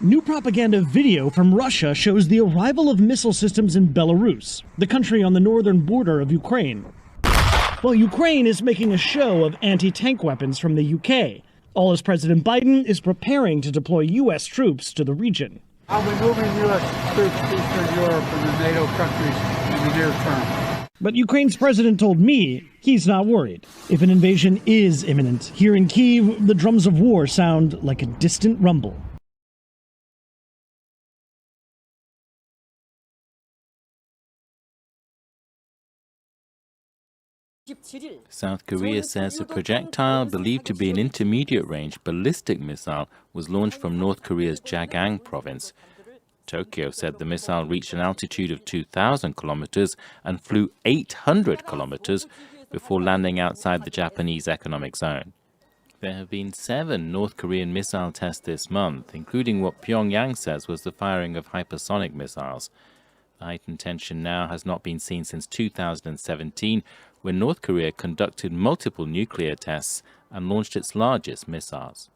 New propaganda video from Russia shows the arrival of missile systems in Belarus, the country on the northern border of Ukraine. Well, Ukraine is making a show of anti-tank weapons from the UK, all as President Biden is preparing to deploy U.S. troops to the region. I'll be moving U.S. troops to Eastern Europe and the NATO countries in the near term. But Ukraine's president told me he's not worried. If an invasion is imminent, here in Kyiv, the drums of war sound like a distant rumble. South Korea says a projectile believed to be an intermediate-range ballistic missile was launched from North Korea's Jagang province. Tokyo said the missile reached an altitude of 2,000 kilometers and flew 800 kilometers before landing outside the Japanese economic zone. There have been 7 North Korean missile tests this month, including what Pyongyang says was the firing of hypersonic missiles. The heightened tension now has not been seen since 2017, when North Korea conducted multiple nuclear tests and launched its largest missiles.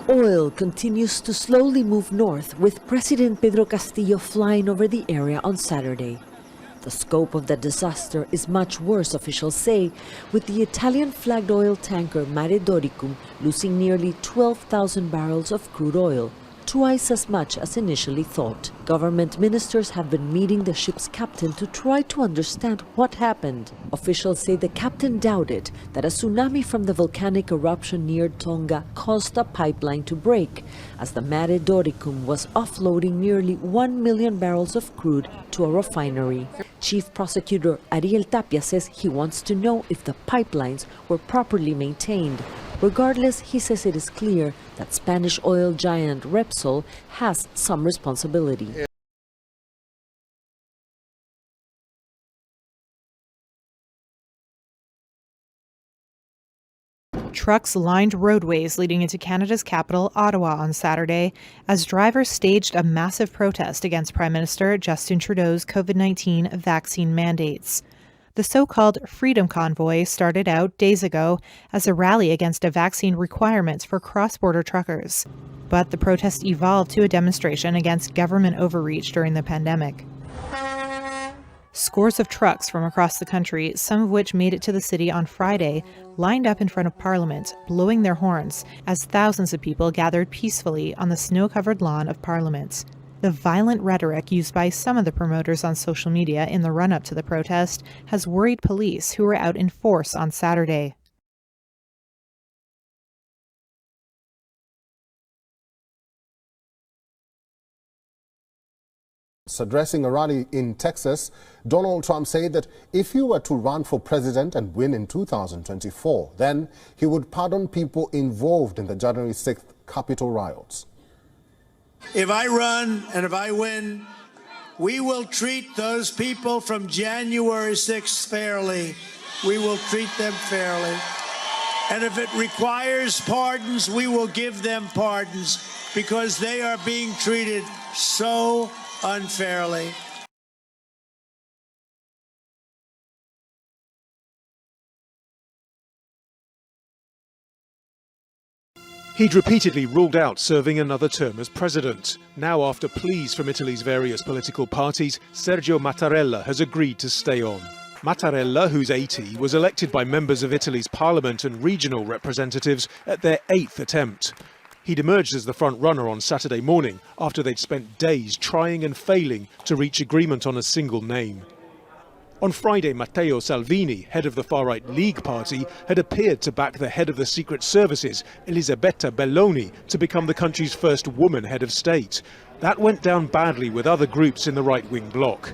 Oil continues to slowly move north, with President Pedro Castillo flying over the area on Saturday. The scope of the disaster is much worse, officials say, with the Italian-flagged oil tanker Mare Doricum losing nearly 12,000 barrels of crude oil, twice as much as initially thought. Government ministers have been meeting the ship's captain to try to understand what happened. Officials say the captain doubted that a tsunami from the volcanic eruption near Tonga caused a pipeline to break, as the Mare Doricum was offloading nearly 1 million barrels of crude to a refinery. Chief Prosecutor Ariel Tapia says he wants to know if the pipelines were properly maintained. Regardless, he says it is clear that Spanish oil giant Repsol has some responsibility. Trucks lined roadways leading into Canada's capital, Ottawa, on Saturday as drivers staged a massive protest against Prime Minister Justin Trudeau's COVID-19 vaccine mandates. The so-called Freedom Convoy started out days ago as a rally against a vaccine requirements for cross-border truckers. But the protest evolved to a demonstration against government overreach during the pandemic. Scores of trucks from across the country, some of which made it to the city on Friday, lined up in front of Parliament, blowing their horns as thousands of people gathered peacefully on the snow-covered lawn of Parliament. The violent rhetoric used by some of the promoters on social media in the run-up to the protest has worried police, who were out in force on Saturday. Addressing a rally in Texas, Donald Trump said that if he were to run for president and win in 2024, then he would pardon people involved in the January 6th Capitol riots. If I run and if I win, we will treat those people from January 6th fairly. We will treat them fairly. And if it requires pardons, we will give them pardons because they are being treated so unfairly. He'd repeatedly ruled out serving another term as president. Now, after pleas from Italy's various political parties, Sergio Mattarella has agreed to stay on. Mattarella, who's 80, was elected by members of Italy's parliament and regional representatives at their 8th attempt. He'd emerged as the front-runner on Saturday morning after they'd spent days trying and failing to reach agreement on a single name. On Friday, Matteo Salvini, head of the far-right League Party, had appeared to back the head of the Secret Services, Elisabetta Belloni, to become the country's first woman head of state. That went down badly with other groups in the right-wing bloc.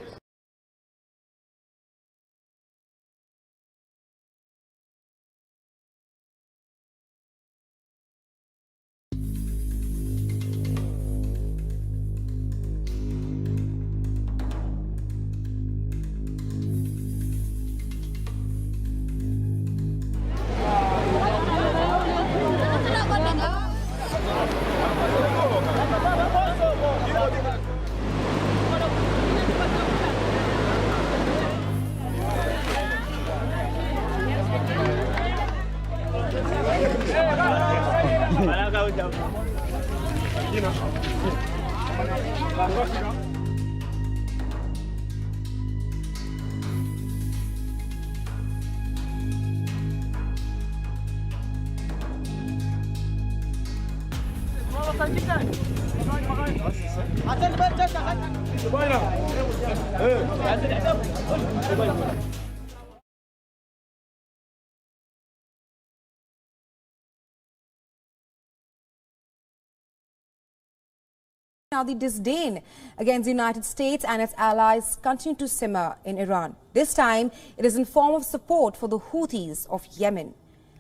Now the disdain against the United States and its allies continue to simmer in Iran. This time, it is in form of support for the Houthis of Yemen.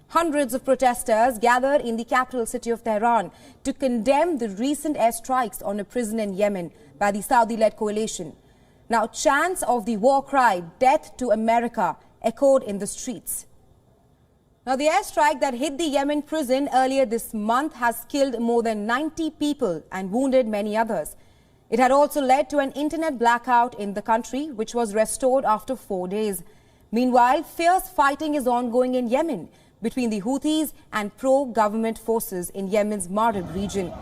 Hundreds of protesters gathered in the capital city of Tehran to condemn the recent airstrikes on a prison in Yemen by the Saudi-led coalition. Now, chants of the war cry, "Death to America," echoed in the streets. Now, the airstrike that hit the Yemen prison earlier this month has killed more than 90 people and wounded many others. It had also led to an internet blackout in the country, which was restored after 4 days. Meanwhile, fierce fighting is ongoing in Yemen between the Houthis and pro-government forces in Yemen's Marib region.